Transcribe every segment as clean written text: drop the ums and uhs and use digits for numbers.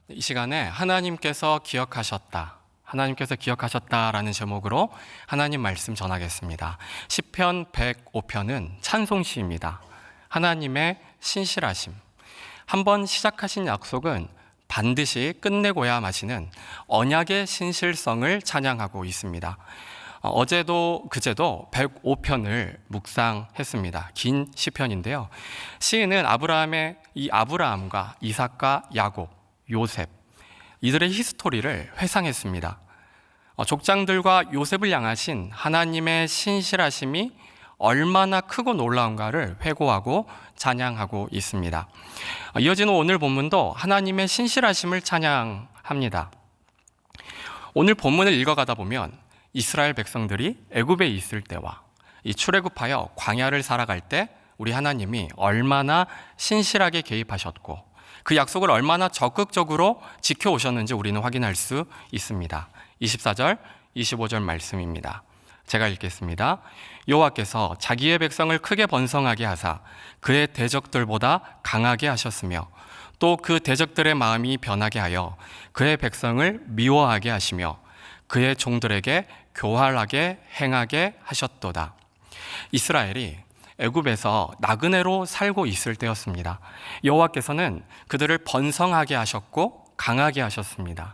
이 시간에 하나님께서 기억하셨다라는 제목으로 하나님 말씀 전하겠습니다. 시편 105편은 찬송시입니다. 하나님의 신실하심. 한번 시작하신 약속은 반드시 끝내고야 마시는 언약의 신실성을 찬양하고 있습니다. 어제도 그제도 105편을 묵상했습니다. 긴 시편인데요. 시인은 아브라함과 이삭과 야곱, 요셉, 이들의 히스토리를 회상했습니다. 족장들과 요셉을 향하신 하나님의 신실하심이 얼마나 크고 놀라운가를 회고하고 찬양하고 있습니다. 이어지는 오늘 본문도 하나님의 신실하심을 찬양합니다. 오늘 본문을 읽어가다 보면 이스라엘 백성들이 애굽에 있을 때와 이 출애굽하여 광야를 살아갈 때 우리 하나님이 얼마나 신실하게 개입하셨고 그 약속을 얼마나 적극적으로 지켜오셨는지 우리는 확인할 수 있습니다. 24절, 25절 말씀입니다. 제가 읽겠습니다. 여호와께서 자기의 백성을 크게 번성하게 하사 그의 대적들보다 강하게 하셨으며 또 그 대적들의 마음이 변하게 하여 그의 백성을 미워하게 하시며 그의 종들에게 교활하게 행하게 하셨도다. 이스라엘이 애굽에서 나그네로 살고 있을 때였습니다. 여호와께서는 그들을 번성하게 하셨고 강하게 하셨습니다.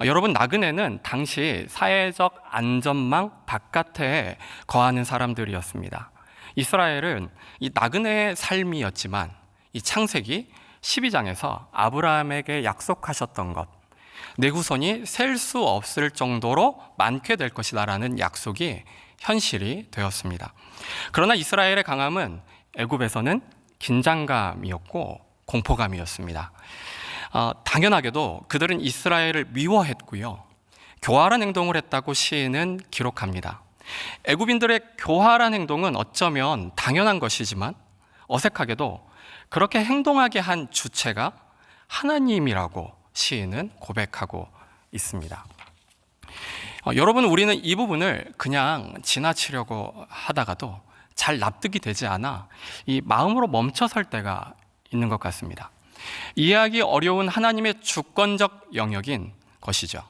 여러분, 나그네는 당시 사회적 안전망 바깥에 거하는 사람들이었습니다. 이스라엘은 이 나그네의 삶이었지만 이 창세기 12장에서 아브라함에게 약속하셨던 것, 내 후손이 셀 수 없을 정도로 많게 될 것이다라는 약속이 현실이 되었습니다. 그러나 이스라엘의 강함은 애굽에서는 긴장감이었고 공포감이었습니다. 당연하게도 그들은 이스라엘을 미워했고요. 교활한 행동을 했다고 시인은 기록합니다. 애굽인들의 교활한 행동은 어쩌면 당연한 것이지만 어색하게도 그렇게 행동하게 한 주체가 하나님이라고 시인은 고백하고 있습니다. 여러분, 우리는 이 부분을 그냥 지나치려고 하다가도 잘 납득이 되지 않아 이 마음으로 멈춰설 때가 있는 것 같습니다. 이해하기 어려운 하나님의 주권적 영역인 것이죠.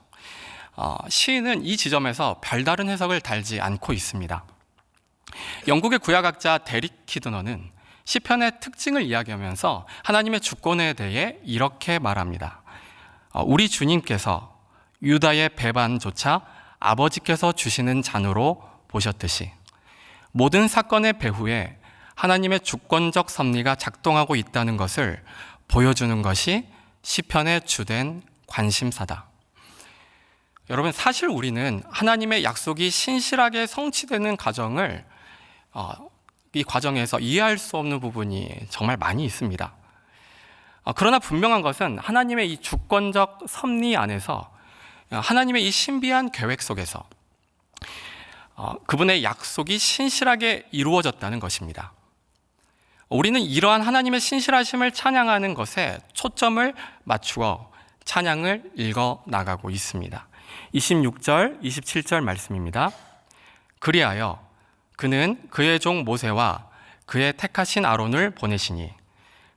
시인은 이 지점에서 별다른 해석을 달지 않고 있습니다. 영국의 구약학자 데릭 키드너는 시편의 특징을 이야기하면서 하나님의 주권에 대해 이렇게 말합니다. 우리 주님께서 유다의 배반조차 아버지께서 주시는 잔으로 보셨듯이 모든 사건의 배후에 하나님의 주권적 섭리가 작동하고 있다는 것을 보여주는 것이 시편의 주된 관심사다. 여러분, 사실 우리는 하나님의 약속이 신실하게 성취되는 과정을 이 과정에서 이해할 수 없는 부분이 정말 많이 있습니다. 그러나 분명한 것은 하나님의 이 주권적 섭리 안에서 하나님의 이 신비한 계획 속에서 그분의 약속이 신실하게 이루어졌다는 것입니다. 우리는 이러한 하나님의 신실하심을 찬양하는 것에 초점을 맞추어 찬양을 읽어 나가고 있습니다. 26절, 27절 말씀입니다. 그리하여 그는 그의 종 모세와 그의 택하신 아론을 보내시니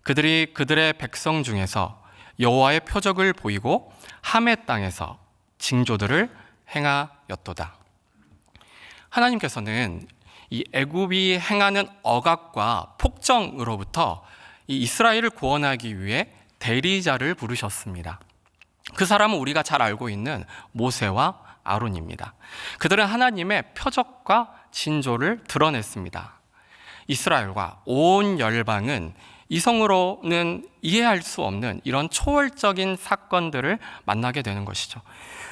그들이 그들의 백성 중에서 여호와의 표적을 보이고 함의 땅에서 징조들을 행하였도다. 하나님께서는 이 애굽이 행하는 억압과 폭정으로부터 이 이스라엘을 구원하기 위해 대리자를 부르셨습니다. 그 사람은 우리가 잘 알고 있는 모세와 아론입니다. 그들은 하나님의 표적과 징조를 드러냈습니다. 이스라엘과 온 열방은 이성으로는 이해할 수 없는 이런 초월적인 사건들을 만나게 되는 것이죠.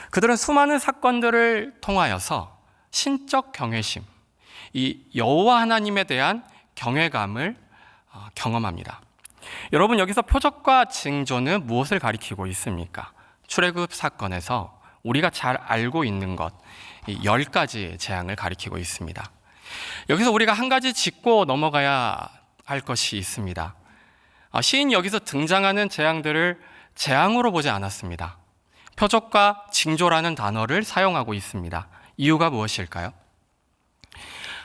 그들은 수많은 사건들을 통하여서 신적 경외심, 이 여호와 하나님에 대한 경외감을 경험합니다. 여러분, 여기서 표적과 징조는 무엇을 가리키고 있습니까? 출애굽 사건에서 우리가 잘 알고 있는 것, 10가지 재앙을 가리키고 있습니다. 여기서 우리가 한 가지 짚고 넘어가야 할 것이 있습니다. 시인이 여기서 등장하는 재앙들을 재앙으로 보지 않았습니다. 표적과 징조라는 단어를 사용하고 있습니다. 이유가 무엇일까요?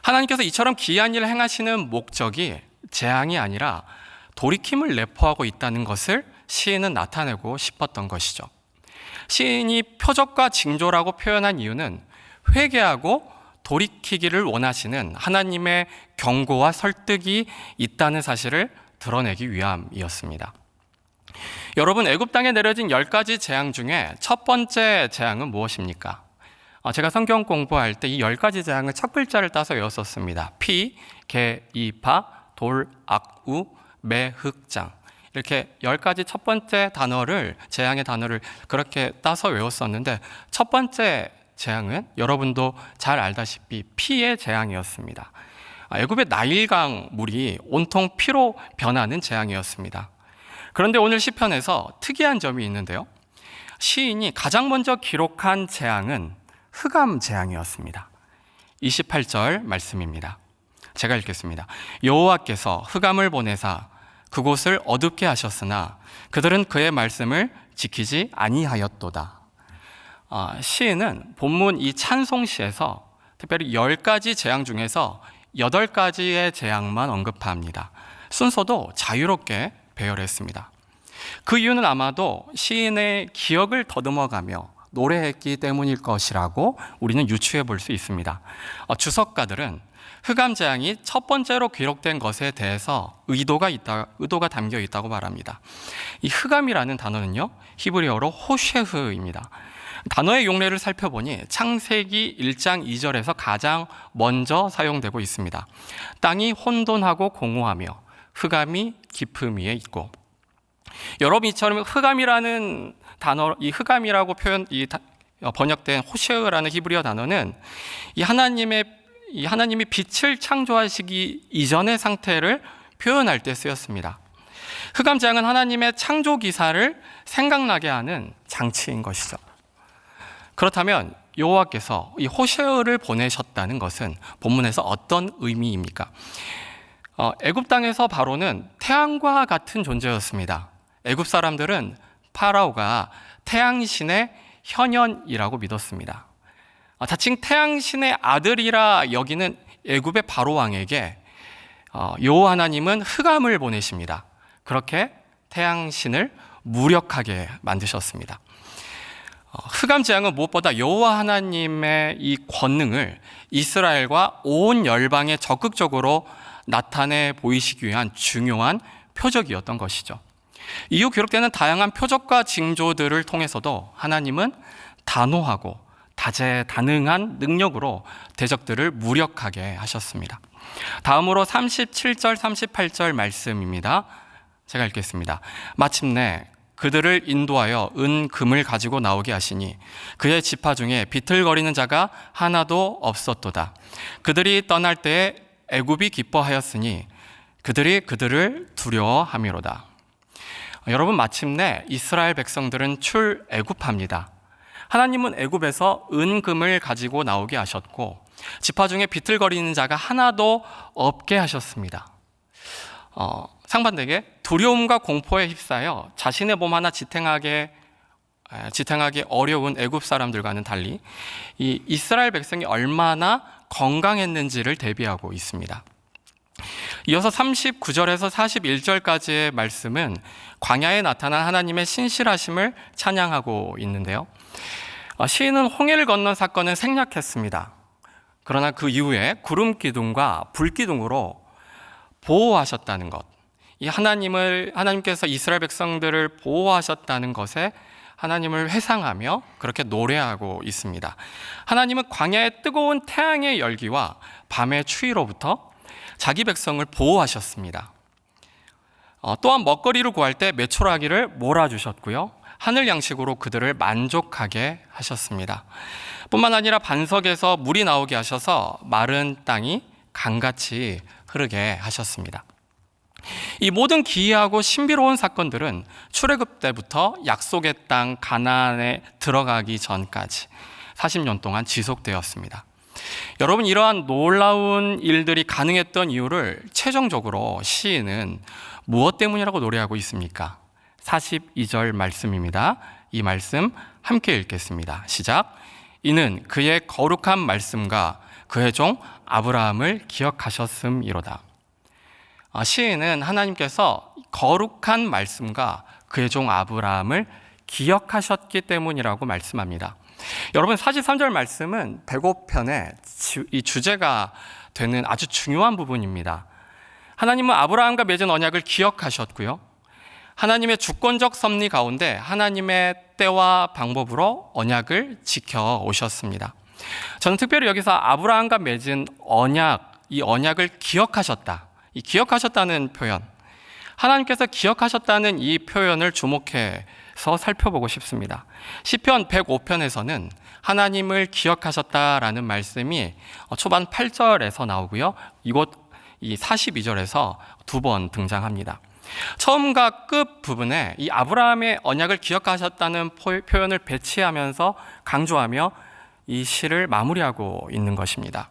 하나님께서 이처럼 기이한 일을 행하시는 목적이 재앙이 아니라 돌이킴을 내포하고 있다는 것을 시인은 나타내고 싶었던 것이죠. 시인이 표적과 징조라고 표현한 이유는 회개하고 돌이키기를 원하시는 하나님의 경고와 설득이 있다는 사실을 드러내기 위함이었습니다. 여러분, 애굽 땅에 내려진 10가지 재앙 중에 첫 번째 재앙은 무엇입니까? 제가 성경 공부할 때 이 10가지 재앙을 첫 글자를 따서 외웠었습니다. 피, 개, 이파, 돌, 악우, 매, 흑장. 이렇게 10가지 첫 번째 단어를, 재앙의 단어를 그렇게 따서 외웠었는데, 첫 번째 재앙은 여러분도 잘 알다시피 피의 재앙이었습니다. 애굽의 나일강 물이 온통 피로 변하는 재앙이었습니다. 그런데 오늘 시편에서 특이한 점이 있는데요. 시인이 가장 먼저 기록한 재앙은 흑암 재앙이었습니다. 28절 말씀입니다. 제가 읽겠습니다. 여호와께서 흑암을 보내사 그곳을 어둡게 하셨으나 그들은 그의 말씀을 지키지 아니하였도다. 시인은 본문 이 찬송시에서 특별히 10가지 재앙 중에서 8가지의 재앙만 언급합니다. 순서도 자유롭게 배열했습니다. 그 이유는 아마도 시인의 기억을 더듬어가며 노래했기 때문일 것이라고 우리는 유추해 볼 수 있습니다. 주석가들은 흑암 재앙이 첫 번째로 기록된 것에 대해서 의도가 담겨 있다고 말합니다. 이 흑암이라는 단어는요, 히브리어로 호쉐흐입니다. 단어의 용례를 살펴보니 창세기 1장 2절에서 가장 먼저 사용되고 있습니다. 땅이 혼돈하고 공허하며 흑암이 깊음 위에 있고, 여러분 이처럼 흑암이라는 단어, 이 흑암이라고 번역된 호쉐흐라는 히브리어 단어는 하나님이 빛을 창조하시기 이전의 상태를 표현할 때 쓰였습니다. 흑암 재앙은 하나님의 창조 기사를 생각나게 하는 장치인 것이죠. 그렇다면 여호와께서 이 호쉐흐를 보내셨다는 것은 본문에서 어떤 의미입니까? 애굽 땅에서 바로는 태양과 같은 존재였습니다. 애굽 사람들은 파라오가 태양신의 현현이라고 믿었습니다. 자칭 태양신의 아들이라 여기는 애굽의 바로 왕에게 여호와 하나님은 흑암을 보내십니다. 그렇게 태양신을 무력하게 만드셨습니다. 흑암 재앙은 무엇보다 여호와 하나님의 이 권능을 이스라엘과 온 열방에 적극적으로 나타내 보이시기 위한 중요한 표적이었던 것이죠. 이후 기록되는 다양한 표적과 징조들을 통해서도 하나님은 단호하고 다재다능한 능력으로 대적들을 무력하게 하셨습니다. 다음으로 37절, 38절 말씀입니다. 제가 읽겠습니다. 마침내 그들을 인도하여 은, 금을 가지고 나오게 하시니 그의 지파 중에 비틀거리는 자가 하나도 없었도다. 그들이 떠날 때에 애굽이 기뻐하였으니 그들이 그들을 두려워함이로다. 여러분, 마침내 이스라엘 백성들은 출애굽합니다. 하나님은 애굽에서 은, 금을 가지고 나오게 하셨고 지파 중에 비틀거리는 자가 하나도 없게 하셨습니다. 상반되게 두려움과 공포에 휩싸여 자신의 몸 하나 지탱하기 어려운 애굽 사람들과는 달리 이 이스라엘 백성이 얼마나 건강했는지를 대비하고 있습니다. 이어서 39절에서 41절까지의 말씀은 광야에 나타난 하나님의 신실하심을 찬양하고 있는데요. 시인은 홍해를 건넌 사건은 생략했습니다. 그러나 그 이후에 구름 기둥과 불 기둥으로 보호하셨다는 것, 이 하나님께서 이스라엘 백성들을 보호하셨다는 것에 하나님을 회상하며 그렇게 노래하고 있습니다. 하나님은 광야의 뜨거운 태양의 열기와 밤의 추위로부터 자기 백성을 보호하셨습니다. 또한 먹거리를 구할 때 메추라기를 몰아주셨고요, 하늘 양식으로 그들을 만족하게 하셨습니다. 뿐만 아니라 반석에서 물이 나오게 하셔서 마른 땅이 강같이 흐르게 하셨습니다. 이 모든 기이하고 신비로운 사건들은 출애굽 때부터 약속의 땅 가나안에 들어가기 전까지 40년 동안 지속되었습니다. 여러분, 이러한 놀라운 일들이 가능했던 이유를 최종적으로 시인은 무엇 때문이라고 노래하고 있습니까? 42절 말씀입니다. 이 말씀 함께 읽겠습니다. 시작. 이는 그의 거룩한 말씀과 그의 종 아브라함을 기억하셨음이로다. 시인은 하나님께서 거룩한 말씀과 그의 종 아브라함을 기억하셨기 때문이라고 말씀합니다. 여러분, 43절 말씀은 배고편의 이 주제가 되는 아주 중요한 부분입니다. 하나님은 아브라함과 맺은 언약을 기억하셨고요. 하나님의 주권적 섭리 가운데 하나님의 때와 방법으로 언약을 지켜오셨습니다. 저는 특별히 여기서 아브라함과 맺은 언약, 이 언약을 기억하셨다, 이 기억하셨다는 표현, 하나님께서 기억하셨다는 이 표현을 주목해서 살펴보고 싶습니다. 시편 105편에서는 하나님을 기억하셨다라는 말씀이 초반 8절에서 나오고요. 이곳 이 42절에서 두 번 등장합니다. 처음과 끝 부분에 이 아브라함의 언약을 기억하셨다는 표현을 배치하면서 강조하며 이 시를 마무리하고 있는 것입니다.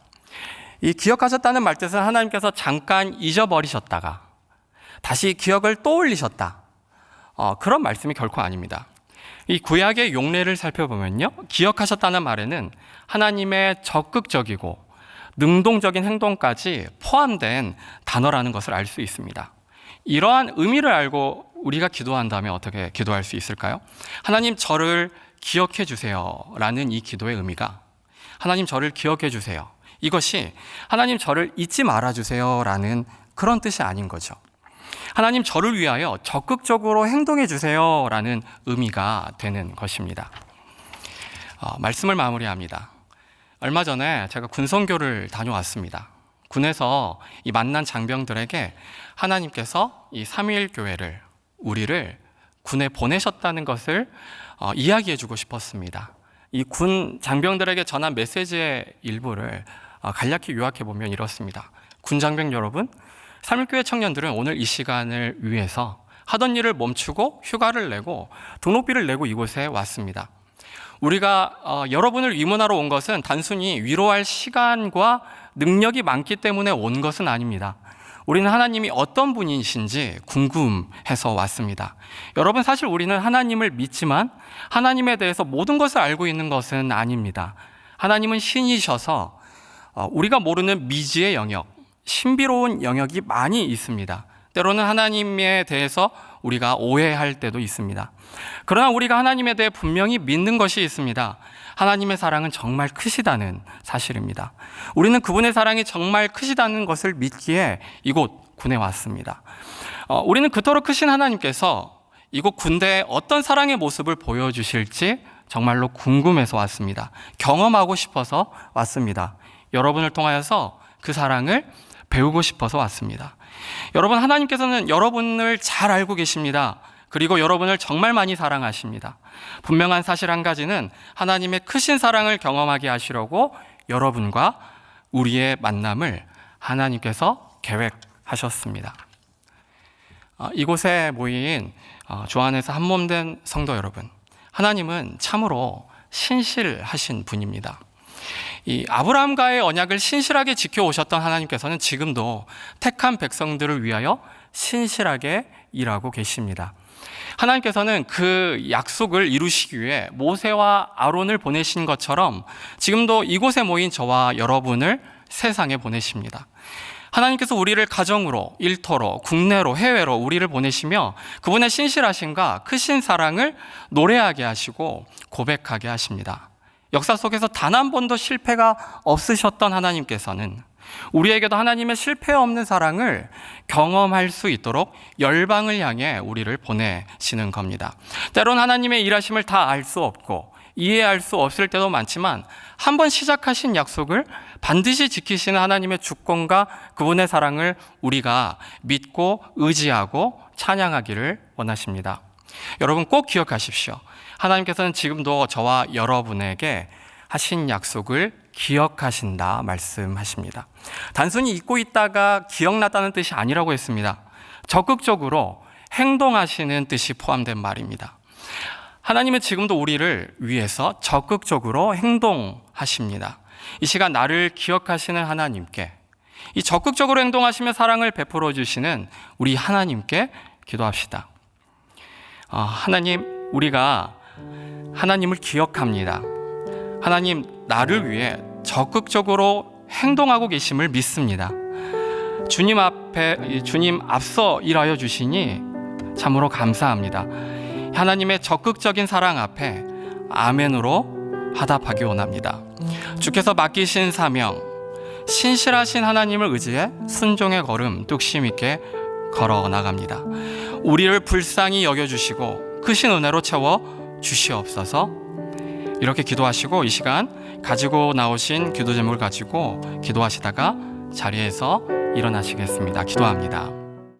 이 기억하셨다는 말뜻은 하나님께서 잠깐 잊어버리셨다가 다시 기억을 떠올리셨다, 그런 말씀이 결코 아닙니다. 이 구약의 용례를 살펴보면요, 기억하셨다는 말에는 하나님의 적극적이고 능동적인 행동까지 포함된 단어라는 것을 알 수 있습니다. 이러한 의미를 알고 우리가 기도한다면 어떻게 기도할 수 있을까요? 하나님, 저를 기억해 주세요 라는 이 기도의 의미가, 하나님, 저를 기억해 주세요, 이것이 하나님, 저를 잊지 말아 주세요 라는 그런 뜻이 아닌 거죠. 하나님, 저를 위하여 적극적으로 행동해 주세요 라는 의미가 되는 것입니다. 말씀을 마무리합니다. 얼마 전에 제가 군선교를 다녀왔습니다. 군에서 이 만난 장병들에게 하나님께서 이 삼위일교회를, 우리를 군에 보내셨다는 것을 이야기해 주고 싶었습니다. 이 군 장병들에게 전한 메시지의 일부를 간략히 요약해 보면 이렇습니다. 군 장병 여러분, 삼위일교회 청년들은 오늘 이 시간을 위해서 하던 일을 멈추고 휴가를 내고 등록비를 내고 이곳에 왔습니다. 우리가 여러분을 위문하러 온 것은 단순히 위로할 시간과 능력이 많기 때문에 온 것은 아닙니다. 우리는 하나님이 어떤 분이신지 궁금해서 왔습니다. 여러분, 사실 우리는 하나님을 믿지만 하나님에 대해서 모든 것을 알고 있는 것은 아닙니다. 하나님은 신이셔서 우리가 모르는 미지의 영역, 신비로운 영역이 많이 있습니다. 때로는 하나님에 대해서 우리가 오해할 때도 있습니다. 그러나 우리가 하나님에 대해 분명히 믿는 것이 있습니다. 하나님의 사랑은 정말 크시다는 사실입니다. 우리는 그분의 사랑이 정말 크시다는 것을 믿기에 이곳 군에 왔습니다. 우리는 그토록 크신 하나님께서 이곳 군대에 어떤 사랑의 모습을 보여주실지 정말로 궁금해서 왔습니다. 경험하고 싶어서 왔습니다. 여러분을 통하여서 그 사랑을 배우고 싶어서 왔습니다. 여러분, 하나님께서는 여러분을 잘 알고 계십니다. 그리고 여러분을 정말 많이 사랑하십니다. 분명한 사실 한 가지는 하나님의 크신 사랑을 경험하게 하시려고 여러분과 우리의 만남을 하나님께서 계획하셨습니다. 이곳에 모인 주 안에서 한몸된 성도 여러분, 하나님은 참으로 신실하신 분입니다. 이 아브라함과의 언약을 신실하게 지켜오셨던 하나님께서는 지금도 택한 백성들을 위하여 신실하게 일하고 계십니다. 하나님께서는 그 약속을 이루시기 위해 모세와 아론을 보내신 것처럼 지금도 이곳에 모인 저와 여러분을 세상에 보내십니다. 하나님께서 우리를 가정으로, 일터로, 국내로, 해외로 우리를 보내시며 그분의 신실하심과 크신 사랑을 노래하게 하시고 고백하게 하십니다. 역사 속에서 단 한 번도 실패가 없으셨던 하나님께서는 우리에게도 하나님의 실패 없는 사랑을 경험할 수 있도록 열방을 향해 우리를 보내시는 겁니다. 때론 하나님의 일하심을 다 알 수 없고 이해할 수 없을 때도 많지만 한 번 시작하신 약속을 반드시 지키시는 하나님의 주권과 그분의 사랑을 우리가 믿고 의지하고 찬양하기를 원하십니다. 여러분, 꼭 기억하십시오. 하나님께서는 지금도 저와 여러분에게 하신 약속을 기억하신다 말씀하십니다. 단순히 잊고 있다가 기억났다는 뜻이 아니라고 했습니다. 적극적으로 행동하시는 뜻이 포함된 말입니다. 하나님은 지금도 우리를 위해서 적극적으로 행동하십니다. 이 시간 나를 기억하시는 하나님께, 이 적극적으로 행동하시며 사랑을 베풀어 주시는 우리 하나님께 기도합시다. 하나님, 우리가 하나님을 기억합니다. 하나님, 나를 위해 적극적으로 행동하고 계심을 믿습니다. 주님 앞서 일하여 주시니 참으로 감사합니다. 하나님의 적극적인 사랑 앞에 아멘으로 화답하기 원합니다. 주께서 맡기신 사명, 신실하신 하나님을 의지해 순종의 걸음 뚝심 있게 걸어 나갑니다. 우리를 불쌍히 여겨주시고 크신 은혜로 채워 주시옵소서. 이렇게 기도하시고 이 시간 가지고 나오신 기도 제목을 가지고 기도하시다가 자리에서 일어나시겠습니다. 기도합니다.